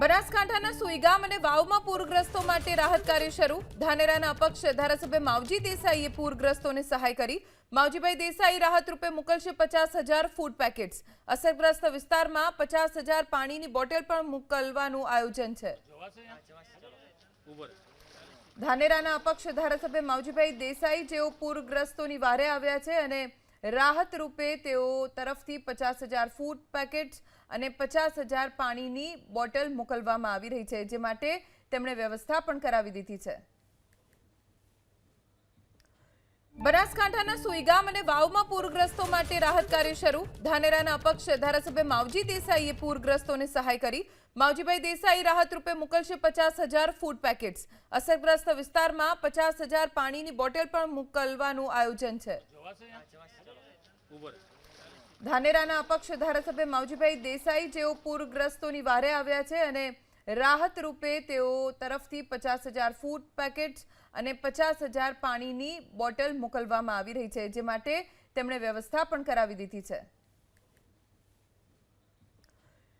બનાસકાંઠાના સુઈગામ અને વાવમાં પૂરગ્રસ્તો માટે રાહત કાર્ય શરૂ। ધાનેરાના અપક્ષ ધારાસભ્ય માવજી દેસાઈએ પૂરગ્રસ્તોને સહાય કરી। માવજીભાઈ દેસાઈ રાહત રૂપે મોકલશે 50,000 ફૂડ પેકેટ્સ। અસરગ્રસ્ત વિસ્તારમાં 50,000 પાણીની બોટલ પણ મોકલવાનું આયોજન છે। ધાનેરાના અપક્ષ ધારાસભ્ય માવજીભાઈ દેસાઈ જેઓ પૂરગ્રસ્તોની વારે આવ્યા છે અને રાહત રૂપે તેઓ તરફથી 50,000 ફૂડ પેકેટ્સ અને 50,000 પાણીની બોટલ મોકલવામાં આવી રહી છે, જે માટે તેમણે વ્યવસ્થા પણ કરાવી દીધી છે। બનાસકાંઠાના સુઈગામ અને વાવમાં પૂરગ્રસ્તો માટે રાહત કાર્ય શરૂ। ધાનેરાના અપક્ષ ધારાસભ્ય માવજી દેસાઈએ પૂરગ્રસ્તોને સહાય કરી। માવજીભાઈ દેસાઈ રાહત રૂપે મોકલશે 50,000 ફૂડ પેકેટ્સ। અસરગ્રસ્ત વિસ્તારમાં 50,000 પાણીની બોટલ પણ મોકલવાનું આયોજન છે। ધાનેરાના અપક્ષ ધારાસભ્ય માવજીભાઈ દેસાઈ જેઓ પૂરગ્રસ્તોની વારે આવ્યા છે અને રાહત રૂપે તેઓ તરફથી 50,000 ફૂડ પેકેટ્સ અને 50,000 પાણીની બોટલ મોકલવામાં આવી રહી છે, જે માટે તેમણે વ્યવસ્થા પણ કરાવી દીધી છે।